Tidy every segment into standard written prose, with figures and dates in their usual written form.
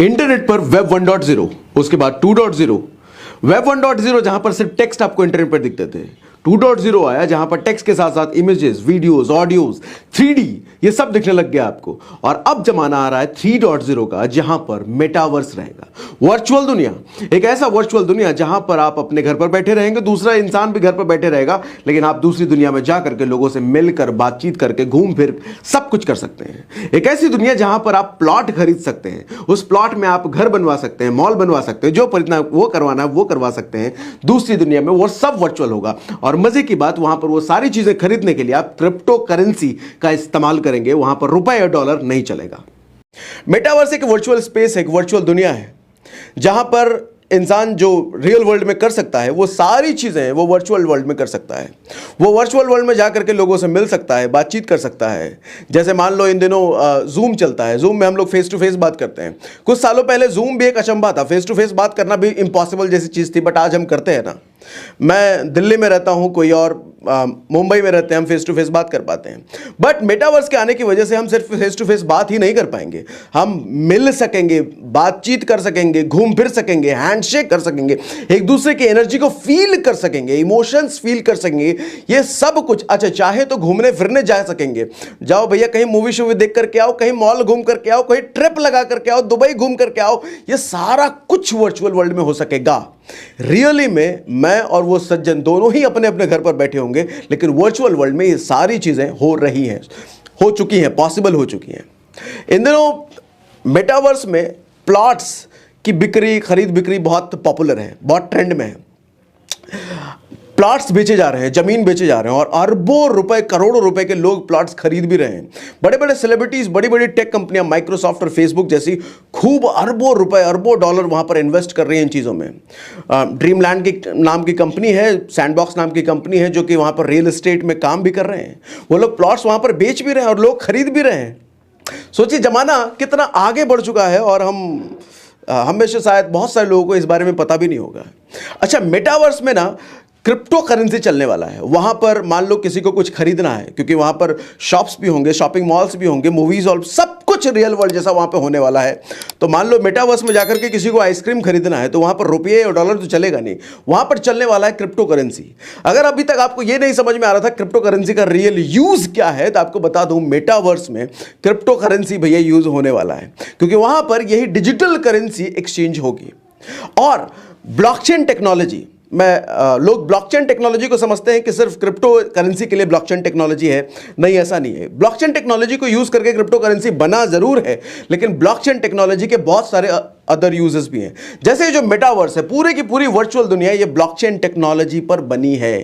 Internet पर web 1.0, उसके बाद 2.0। वेब 1.0 जहां पर सिर्फ टेक्स्ट आपको इंटरनेट पर दिखते थे। 2.0 आया जहां पर टेक्स्ट के साथ साथ इमेजेस, वीडियोस, ऑडियोज, 3D ये सब दिखने लग गया आपको। और अब जमाना आ रहा है 3.0 का, जहां पर मेटावर्स रहेगा, वर्चुअल दुनिया। एक ऐसा वर्चुअल दुनिया जहां पर आप अपने घर पर बैठे रहेंगे, दूसरा इंसान भी घर पर बैठे रहेगा, लेकिन आप दूसरी दुनिया में जाकर के लोगों से मिलकर, बातचीत करके, घूम फिर सब कुछ कर सकते हैं। एक ऐसी दुनिया जहां पर आप प्लॉट खरीद सकते हैं, उस प्लॉट में आप घर बनवा सकते हैं, मॉल बनवा सकते हैं, जो परितना वो करवाना है वो करवा सकते हैं। दूसरी दुनिया में वो सब वर्चुअल होगा। और मजे की बात, वहां पर वो सारी चीजें खरीदने के लिए आप क्रिप्टो करेंसी का इस्तेमाल करेंगे, वहां पर रुपए या डॉलर नहीं चलेगा। मेटावर्स एक वर्चुअल स्पेस है, एक वर्चुअल दुनिया है, जहां पर इंसान जो रियल वर्ल्ड में कर सकता है वो सारी चीजें वो वर्चुअल वर्ल्ड में कर सकता है। वो वर्चुअल वर्ल्ड में जाकर के लोगों से मिल सकता है, बातचीत कर सकता है। जैसे मान लो इन दिनों जूम चलता है, जूम में हम लोग फेस टू फेस बात करते हैं। कुछ सालों पहले जूम भी एक अचंभा था, फेस टू फेस बात करना भी इम्पॉसिबल जैसी चीज थी, बट आज हम करते हैं ना। मैं दिल्ली में रहता हूं, कोई और मुंबई में रहते हैं, हम फेस टू फेस बात कर पाते हैं। बट मेटावर्स के आने की वजह से हम सिर्फ फेस टू फेस बात ही नहीं कर पाएंगे, हम मिल सकेंगे, बातचीत कर सकेंगे, घूम फिर सकेंगे, हैंडशेक कर सकेंगे, एक दूसरे की एनर्जी को फील कर सकेंगे, इमोशंस फील कर सकेंगे, ये सब कुछ। अच्छा, चाहे तो घूमने फिरने जा सकेंगे, जाओ भैया कहीं मूवी शूवी देख करके आओ, कहीं मॉल घूम करके आओ, कहीं ट्रिप लगा करके आओ, दुबई घूम करके आओ, ये सारा कुछ वर्चुअल वर्ल्ड में हो सकेगा। रियली में मैं और वो सज्जन दोनों ही अपने अपने घर पर बैठे होंगे, लेकिन वर्चुअल वर्ल्ड में ये सारी चीजें हो रही हैं, हो चुकी हैं, पॉसिबल हो चुकी हैं। इन दिनों मेटावर्स में प्लॉट्स की बिक्री, खरीद बिक्री बहुत पॉपुलर है, बहुत ट्रेंड में है। प्लॉट्स बेचे जा रहे हैं, जमीन बेचे जा रहे हैं, और अरबों रुपए, करोड़ों रुपए के लोग प्लॉट्स खरीद भी रहे हैं। बड़े बड़े सेलिब्रिटीज, बड़ी बड़ी टेक कंपनियां, माइक्रोसॉफ्ट और फेसबुक जैसी खूब अरबों रुपए, अरबों डॉलर वहां पर इन्वेस्ट कर रही हैं इन चीजों में। ड्रीमलैंड की नाम की कंपनी है, सैंडबॉक्स नाम की कंपनी है, जो कि वहां पर रियल एस्टेट में काम भी कर रहे हैं। वो लोग प्लॉट्स वहां पर बेच भी रहे हैं और लोग खरीद भी रहे हैं। सोचिए जमाना कितना आगे बढ़ चुका है, और हम में से शायद बहुत सारे लोगों को इस बारे में पता भी नहीं होगा। अच्छा, मेटावर्स में ना क्रिप्टो करेंसी चलने वाला है। वहां पर मान लो किसी को कुछ खरीदना है, क्योंकि वहां पर शॉप्स भी होंगे, शॉपिंग मॉल्स भी होंगे, मूवीज और सब कुछ रियल वर्ल्ड जैसा वहां पर होने वाला है। तो मान लो मेटावर्स में जाकर के किसी को आइसक्रीम खरीदना है, तो वहां पर रुपये और डॉलर तो चलेगा नहीं, वहां पर चलने वाला है क्रिप्टो करेंसी। अगर अभी तक आपको यह नहीं समझ में आ रहा था क्रिप्टो करेंसी का रियल यूज क्या है, तो आपको बता दूं मेटावर्स में क्रिप्टो करेंसी भैया यूज होने वाला है, क्योंकि वहां पर यही डिजिटल करेंसी एक्सचेंज होगी। और ब्लॉकचेन टेक्नोलॉजी, लोग ब्लॉकचेन टेक्नोलॉजी को समझते हैं कि सिर्फ क्रिप्टो करेंसी के लिए ब्लॉकचेन टेक्नोलॉजी है। नहीं, ऐसा नहीं है। ब्लॉकचेन टेक्नोलॉजी को यूज करके क्रिप्टो करेंसी बना जरूर है, लेकिन ब्लॉकचेन टेक्नोलॉजी के बहुत सारे अदर यूजेस भी हैं। जैसे जो मेटावर्स है, पूरी की पूरी वर्चुअल दुनिया ये ब्लॉकचेन टेक्नोलॉजी पर बनी है,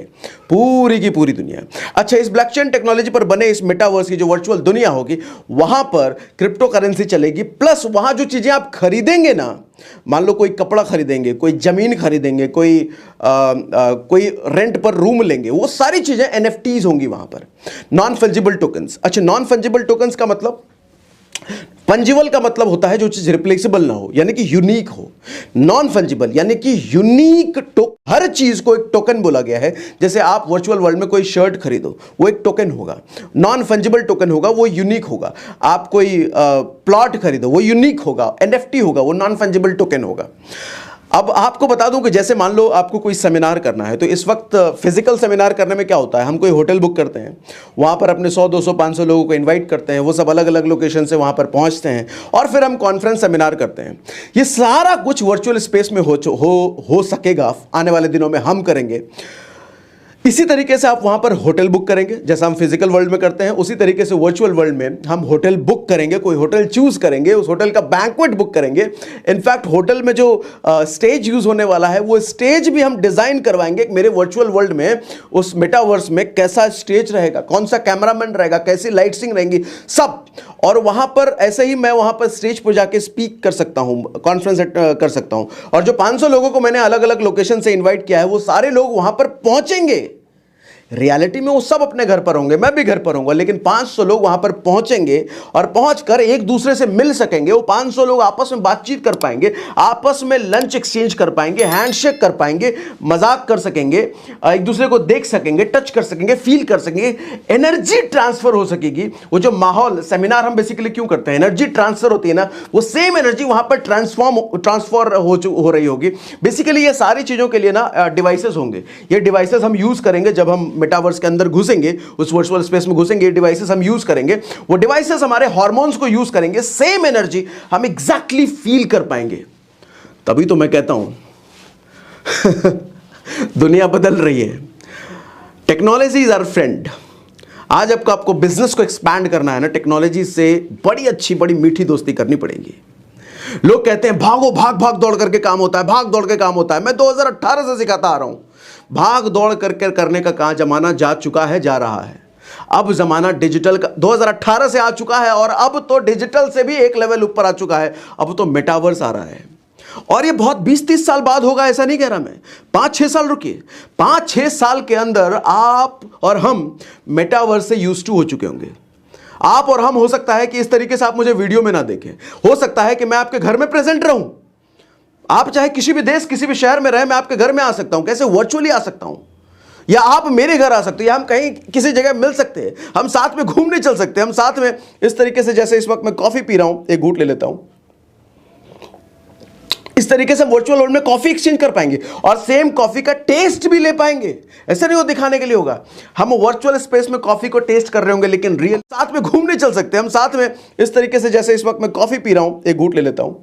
पूरी की पूरी दुनिया। अच्छा, इस ब्लॉकचेन टेक्नोलॉजी पर बने इस मेटावर्स की जो वर्चुअल दुनिया होगी, वहां पर क्रिप्टो करेंसी चलेगी, प्लस वहां जो चीजें आप खरीदेंगे ना, मान लो कोई कपड़ा खरीदेंगे, कोई जमीन खरीदेंगे, कोई रेंट पर रूम लेंगे, वो सारी चीजें एनएफटीज होंगी वहां पर, नॉन फंजिबल टोकन्स। अच्छा, नॉन फंजिबल टोकन्स का मतलब, फंजिबल का मतलब होता है जो चीज रिप्लेसेबल ना हो, यानी कि यूनिक हो। नॉन फंजिबल यानी कि यूनिक, हर चीज को एक टोकन बोला गया है। जैसे आप वर्चुअल वर्ल्ड में कोई शर्ट खरीदो, वो एक टोकन होगा, नॉन फंजिबल टोकन होगा, वो यूनिक होगा। आप कोई प्लॉट खरीदो, वो यूनिक होगा, एनएफटी होगा, वो नॉन फंजिबल टोकन होगा। अब आपको बता दूं कि जैसे मान लो आपको कोई सेमिनार करना है, तो इस वक्त फिजिकल सेमिनार करने में क्या होता है, हम कोई होटल बुक करते हैं, वहाँ पर अपने 100, 200, 500 लोगों को इनवाइट करते हैं, वो सब अलग अलग लोकेशन से वहाँ पर पहुँचते हैं, और फिर हम कॉन्फ्रेंस सेमिनार करते हैं। ये सारा कुछ वर्चुअल स्पेस में हो सकेगा, आने वाले दिनों में हम करेंगे। इसी तरीके से आप वहां पर होटल बुक करेंगे, जैसा हम फिजिकल वर्ल्ड में करते हैं, उसी तरीके से वर्चुअल वर्ल्ड में हम होटल बुक करेंगे, कोई होटल चूज करेंगे, उस होटल का बैंक्वेट बुक करेंगे। इनफैक्ट होटल में जो स्टेज यूज होने वाला है, वो स्टेज भी हम डिजाइन करवाएंगे। मेरे वर्चुअल वर्ल्ड में, उस मेटावर्स में कैसा स्टेज रहेगा, कौन सा कैमरामैन रहेगा, कैसी लाइटिंग रहेंगी, सब। और वहां पर ऐसे ही मैं वहां पर स्टेज पर जाके स्पीक कर सकता हूं, कॉन्फ्रेंस कर सकता हूं, और जो 500 लोगों को मैंने अलग अलग लोकेशन से इन्वाइट किया है, वो सारे लोग वहां पर पहुंचेंगे। रियलिटी में वो सब अपने घर पर होंगे, मैं भी घर पर होऊंगा, लेकिन 500 लोग वहां पर पहुंचेंगे और पहुंचकर एक दूसरे से मिल सकेंगे। वो 500 लोग आपस में बातचीत कर पाएंगे, आपस में लंच एक्सचेंज कर पाएंगे, हैंडशेक कर पाएंगे, मजाक कर सकेंगे, एक दूसरे को देख सकेंगे, टच कर सकेंगे, फील कर सकेंगे, एनर्जी ट्रांसफर हो सकेगी। वो जो माहौल सेमिनार हम बेसिकली क्यों करते हैं, एनर्जी ट्रांसफर होती है ना, वो सेम एनर्जी वहां पर ट्रांसफर हो रही होगी। बेसिकली ये सारी चीजों के लिए ना डिवाइसेस होंगे। ये डिवाइसेस हम यूज करेंगे जब हम मेटावर्स के अंदर घुसेंगे, उस वर्चुअल स्पेस में घुसेंगे, ये डिवाइसेस हम यूज करेंगे। वो डिवाइसेस हमारे हार्मोन्स को यूज करेंगे, सेम एनर्जी हम एग्जैक्टली फील कर पाएंगे। तभी तो मैं कहता हूं दुनिया बदल रही है, टेक्नोलॉजी इज आवर फ्रेंड। आज आपको बिजनेस को एक्सपैंड करना है ना, टेक्नोलॉजी से बड़ी अच्छी बड़ी मीठी दोस्ती करनी पड़ेगी। लोग कहते हैं भागो, भाग भाग दौड़ करके काम होता है, भाग दौड़ के काम होता है। मैं 2018 से सिखाता आ रहा हूं, भाग दौड़ करके करने का कहां जमाना जा चुका है, जा रहा है। अब जमाना डिजिटल का 2018 से आ चुका है, और अब तो डिजिटल से भी एक लेवल ऊपर आ चुका है। अब तो मेटावर्स आ रहा है, और ये बहुत 20-30 साल बाद होगा, ऐसा नहीं कह रहा मैं। 5-6 साल रुकिए, 5-6 साल के अंदर आप और हम मेटावर्स से यूज्ड टू हो चुके होंगे। आप और हम, हो सकता है कि इस तरीके से आप मुझे वीडियो में ना देखें, हो सकता है कि मैं आपके घर में प्रेजेंट रहूं। आप चाहे किसी भी देश, किसी भी शहर में रहे, मैं आपके घर में आ सकता हूं। कैसे? वर्चुअली आ सकता हूं, या आप मेरे घर आ सकते हैं, या हम कहीं किसी जगह मिल सकते हैं, हम साथ में घूमने चल सकते हैं, हम साथ में इस तरीके से, जैसे इस वक्त मैं कॉफी पी रहा हूं, एक घूंट ले लेता हूं, इस तरीके से वर्चुअल वर्ल्ड में कॉफी एक्सचेंज कर पाएंगे और सेम कॉफी का टेस्ट भी ले पाएंगे। ऐसा नहीं वो दिखाने के लिए होगा, हम वर्चुअल स्पेस में कॉफी को टेस्ट कर रहे होंगे, लेकिन रियल साथ में घूमने चल सकते हैं, हम साथ में इस तरीके से, जैसे इस वक्त मैं कॉफी पी रहा हूं, एक घूंट ले लेता हूं,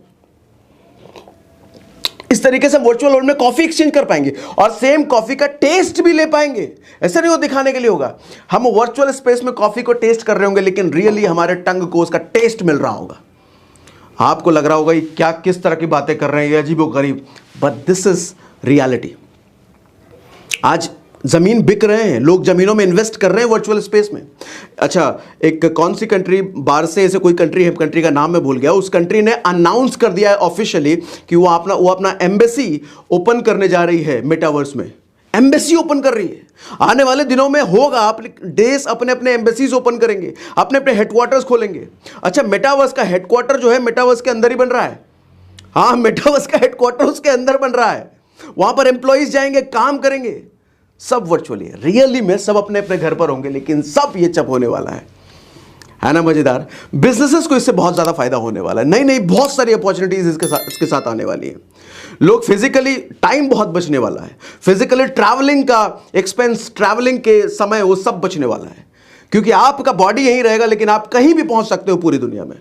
इस तरीके से वर्चुअल वर्ल्ड में कॉफी एक्सचेंज कर पाएंगे और सेम कॉफी का टेस्ट भी ले पाएंगे। ऐसा नहीं वो दिखाने के लिए होगा, हम वर्चुअल स्पेस में कॉफी को टेस्ट कर रहे होंगे, लेकिन रियली हमारे टंग को उसका टेस्ट मिल रहा होगा। आपको लग रहा होगा ये क्या, किस तरह की बातें कर रहे हैं, ये अजीबोगरीब, बट दिस इज रियलिटी। आज जमीन बिक रहे हैं, लोग जमीनों में इन्वेस्ट कर रहे हैं वर्चुअल स्पेस में। अच्छा, एक कौन सी कंट्री, बाहर से ऐसे कोई कंट्री है, कंट्री का नाम मैं भूल गया, उस कंट्री ने अनाउंस कर दिया है ऑफिशियली कि वो अपना एम्बेसी ओपन करने जा रही है मेटावर्स में। एम्बेसी ओपन कर रही है, आने वाले दिनों में होगा, अपने देश अपने अपने एम्बेसीज ओपन करेंगे, अपने अपने हेडक्वार्टर्स खोलेंगे। अच्छा, मेटावर्स का हेडक्वार्टर जो है मेटावर्स के अंदर ही बन रहा है। हाँ, मेटावर्स का हेडक्वार्टर उसके अंदर बन रहा है, वहां पर एम्प्लॉइज जाएंगे, काम करेंगे, सब वर्चुअली। रियली में सब अपने अपने घर पर होंगे, लेकिन सब ये चप होने वाला है ना मजेदार। बिजनेसेस को इससे बहुत ज्यादा फायदा होने वाला है, नई बहुत सारी अपॉर्चुनिटीज इसके साथ आने वाली है। लोग फिजिकली, टाइम बहुत बचने वाला है, फिजिकली ट्रैवलिंग का एक्सपेंस, ट्रैवलिंग के समय, वो सब बचने वाला है, क्योंकि आपका बॉडी यहीं रहेगा, लेकिन आप कहीं भी पहुंच सकते हो पूरी दुनिया में।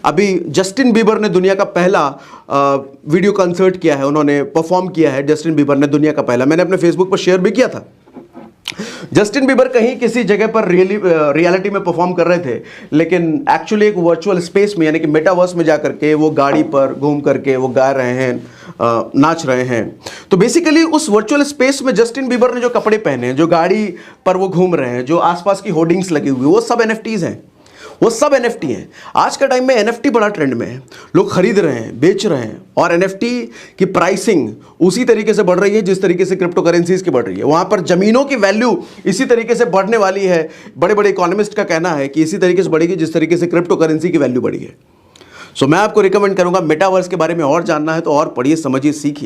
अभी जस्टिन बीबर ने दुनिया का पहला वीडियो कंसर्ट किया है, उन्होंने परफॉर्म किया है, जस्टिन बीबर ने दुनिया का पहला, मैंने अपने फेसबुक पर शेयर भी किया था। जस्टिन बीबर कहीं किसी जगह पर रियलिटी में परफॉर्म कर रहे थे, लेकिन एक्चुअली एक वर्चुअल स्पेस में, यानी कि मेटावर्स में जाकर के वो गाड़ी पर घूम करके वो गा रहे हैं, नाच रहे हैं। तो बेसिकली उस वर्चुअल स्पेस में जस्टिन बीबर ने जो कपड़े पहने हैं, जो गाड़ी पर वो घूम रहे हैं, जो आसपास की होर्डिंग्स लगी हुई, वो सब एनएफटीज हैं, वो सब एनएफटी हैं। आज के टाइम में एनएफटी बड़ा ट्रेंड में है, लोग खरीद रहे हैं, बेच रहे हैं, और एनएफटी की प्राइसिंग उसी तरीके से बढ़ रही है जिस तरीके से क्रिप्टो करेंसीज की बढ़ रही है। वहां पर जमीनों की वैल्यू इसी तरीके से बढ़ने वाली है। बड़े बड़े इकोनॉमिस्ट का कहना है कि इसी तरीके से बढ़ेगी जिस तरीके से क्रिप्टो करेंसी की वैल्यू बढ़ी है। सो मैं आपको रिकमेंड करूंगा, मेटावर्स के बारे में और जानना है तो और पढ़िए, समझिए, सीखिए।